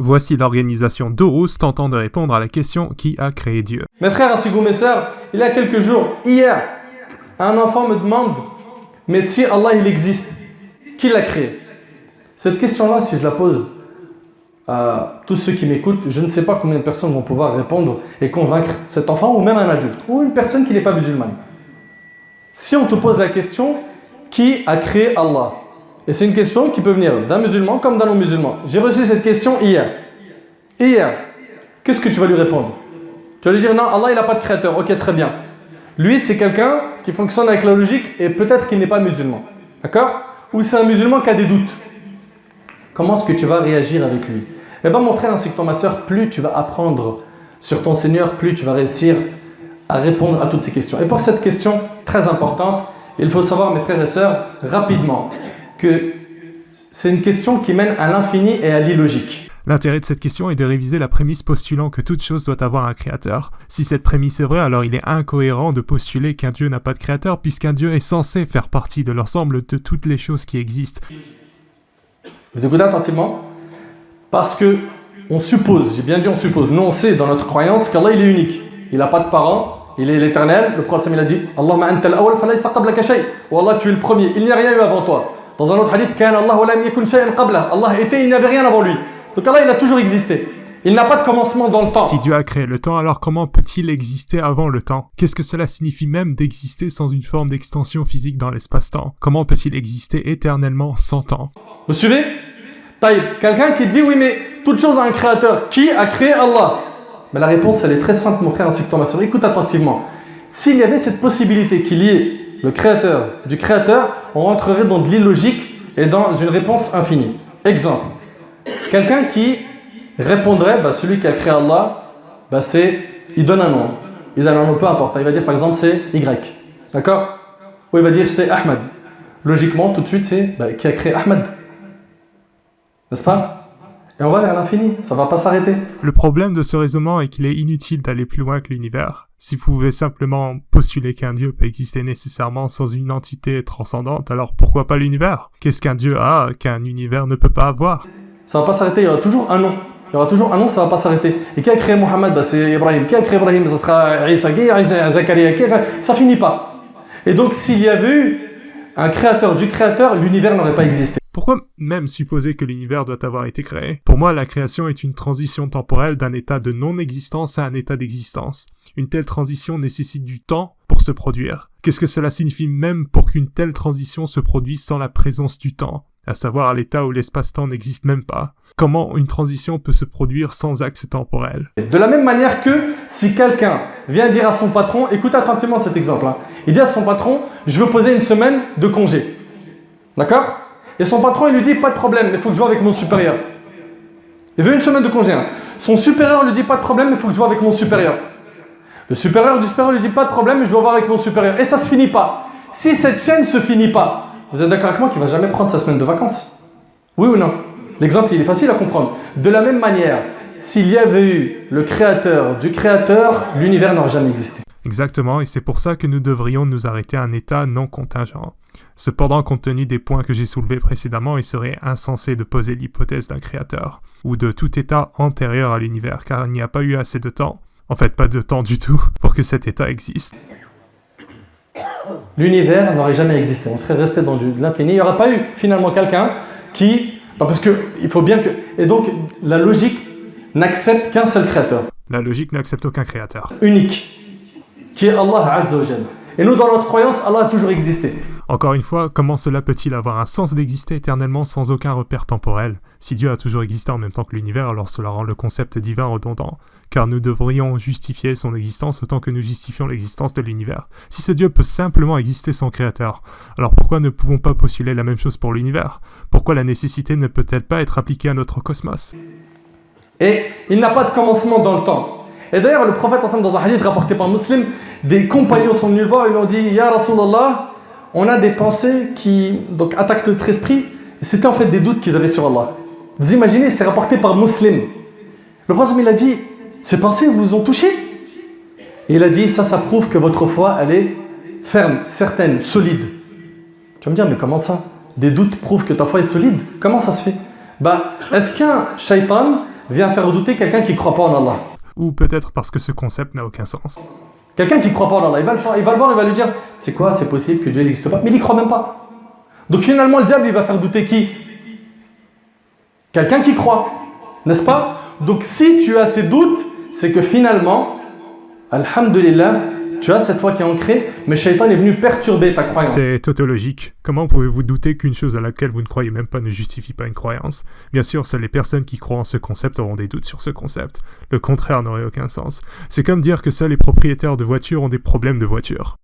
Voici l'organisation d'Horus tentant de répondre à la question qui a créé Dieu. Mes frères ainsi que vous, mes sœurs, il y a quelques jours, hier, un enfant me demande, mais si Allah il existe, qui l'a créé? Cette question-là, si je la pose à tous ceux qui m'écoutent, je ne sais pas combien de personnes vont pouvoir répondre et convaincre cet enfant ou même un adulte ou une personne qui n'est pas musulmane. Si on te pose la question, qui a créé Allah? Et c'est une question qui peut venir d'un musulman comme d'un non-musulman. J'ai reçu cette question hier. Hier, qu'est-ce que tu vas lui répondre? Tu vas lui dire non, Allah il n'a pas de créateur. Ok, très bien. Lui, c'est quelqu'un qui fonctionne avec la logique et peut-être qu'il n'est pas musulman. D'accord? Ou c'est un musulman qui a des doutes. Comment est-ce que tu vas réagir avec lui? Eh bien mon frère ainsi que toi ma soeur, plus tu vas apprendre sur ton Seigneur, plus tu vas réussir à répondre à toutes ces questions. Et pour cette question très importante, il faut savoir mes frères et sœurs, rapidement, que c'est une question qui mène à l'infini et à l'illogique. L'intérêt de cette question est de réviser la prémisse postulant que toute chose doit avoir un créateur. Si cette prémisse est vraie, alors il est incohérent de postuler qu'un Dieu n'a pas de créateur, puisqu'un Dieu est censé faire partie de l'ensemble de toutes les choses qui existent. Vous écoutez attentivement? Parce que on suppose, j'ai bien dit on suppose, nous on sait dans notre croyance qu'Allah il est unique. Il n'a pas de parents, il est l'éternel. Le prophète il a dit Allahumma anta al-awwal falaysa qablaka shay. Ou Allah tu es le premier, il n'y a rien eu avant toi. Dans un autre hadith, kana Allah wa lam yakun shay'an qabla. Allah était, il n'y avait rien avant lui. Donc Allah il a toujours existé. Il n'a pas de commencement dans le temps. Si Dieu a créé le temps, alors comment peut-il exister avant le temps? Qu'est-ce que cela signifie même d'exister sans une forme d'extension physique dans l'espace-temps? Comment peut-il exister éternellement sans temps? Vous suivez? Taïb, quelqu'un qui dit oui mais toute chose a un créateur. Qui a créé Allah? Mais la réponse elle est très simple mon frère ainsi que toi ma soeur. Écoute attentivement. S'il y avait cette possibilité qu'il y ait le créateur du créateur, on rentrerait dans de l'illogique et dans une réponse infinie. Exemple. Quelqu'un qui répondrait, celui qui a créé Allah, il donne un nom. Il donne un nom, peu importe. Il va dire par exemple c'est Y. D'accord? Ou il va dire c'est Ahmed. Logiquement, tout de suite, c'est qui a créé Ahmed? N'est-ce pas? Et on va vers l'infini, ça ne va pas s'arrêter. Le problème de ce raisonnement est qu'il est inutile d'aller plus loin que l'univers. Si vous pouvez simplement postuler qu'un Dieu peut exister nécessairement sans une entité transcendante, alors pourquoi pas l'univers? Qu'est-ce qu'un Dieu a qu'un univers ne peut pas avoir? Ça ne va pas s'arrêter, il y aura toujours un nom. Il y aura toujours un nom, ça ne va pas s'arrêter. Et qui a créé Mohammed? C'est Ibrahim. Qui a créé Ibrahim? Ça sera Isa, Zakaria. Ça finit pas. Et donc, s'il y avait eu un créateur du créateur, l'univers n'aurait pas existé. Pourquoi même supposer que l'univers doit avoir été créé? Pour moi, la création est une transition temporelle d'un état de non-existence à un état d'existence. Une telle transition nécessite du temps pour se produire. Qu'est-ce que cela signifie même pour qu'une telle transition se produise sans la présence du temps? À savoir à l'état où l'espace-temps n'existe même pas. Comment une transition peut se produire sans axe temporel? De la même manière que si quelqu'un vient dire à son patron, écoute attentivement cet exemple, il dit à son patron, je veux poser une semaine de congé. D'accord? Et son patron il lui dit, pas de problème, mais il faut que je voie avec mon supérieur. Il veut une semaine de congé. Son supérieur lui dit, pas de problème, mais il faut que je voie avec mon supérieur. Le supérieur du supérieur lui dit, pas de problème, mais je dois voir avec mon supérieur. Et ça ne se finit pas. Si cette chaîne ne se finit pas, vous êtes d'accord avec moi qu'il ne va jamais prendre sa semaine de vacances? Oui ou non? L'exemple, il est facile à comprendre. De la même manière, s'il y avait eu le créateur du créateur, l'univers n'aurait jamais existé. Exactement, et c'est pour ça que nous devrions nous arrêter à un état non contingent. Cependant, compte tenu des points que j'ai soulevés précédemment, il serait insensé de poser l'hypothèse d'un créateur, ou de tout état antérieur à l'univers, car il n'y a pas eu assez de temps, en fait pas de temps du tout, pour que cet état existe. L'univers n'aurait jamais existé, on serait resté dans l'infini. Il n'y aurait pas eu finalement quelqu'un qui... Parce que il faut bien que... Et donc la logique n'accepte qu'un seul créateur. La logique n'accepte aucun créateur. Unique, qui est Allah Azza wa Jalla. Et nous dans notre croyance, Allah a toujours existé. Encore une fois, comment cela peut-il avoir un sens d'exister éternellement sans aucun repère temporel? Si Dieu a toujours existé en même temps que l'univers, alors cela rend le concept divin redondant, car nous devrions justifier son existence autant que nous justifions l'existence de l'univers. Si ce Dieu peut simplement exister sans créateur, alors pourquoi ne pouvons pas postuler la même chose pour l'univers? Pourquoi la nécessité ne peut-elle pas être appliquée à notre cosmos? Et il n'a pas de commencement dans le temps. Et d'ailleurs, le prophète, dans un hadith rapporté par Muslim, des compagnons sont venus le voir et lui ont dit « Ya Rasulallah, on a des pensées qui attaquent notre esprit. » Et c'était en fait des doutes qu'ils avaient sur Allah. Vous imaginez, c'est rapporté par Muslim. Le prophète, il a dit « Ces pensées vous ont touché ?» Et il a dit « Ça prouve que votre foi, elle est ferme, certaine, solide. » Tu vas me dire « Mais comment ça? Des doutes prouvent que ta foi est solide? Comment ça se fait ?» Est-ce qu'un shaitan vient faire douter quelqu'un qui ne croit pas en Allah. Ou peut-être parce que ce concept n'a aucun sens. Quelqu'un qui ne croit pas en Allah, il va le voir, il va lui dire, c'est quoi, c'est possible que Dieu n'existe pas, mais il n'y croit même pas. Donc finalement, le diable, il va faire douter qui? Quelqu'un qui croit, n'est-ce pas? Donc si tu as ces doutes, c'est que finalement, alhamdulillah, tu as cette foi qui est ancrée, mais Shaitan est venu perturber ta croyance. C'est tautologique. Comment pouvez-vous douter qu'une chose à laquelle vous ne croyez même pas ne justifie pas une croyance? Bien sûr, seules les personnes qui croient en ce concept auront des doutes sur ce concept. Le contraire n'aurait aucun sens. C'est comme dire que seuls les propriétaires de voitures ont des problèmes de voiture.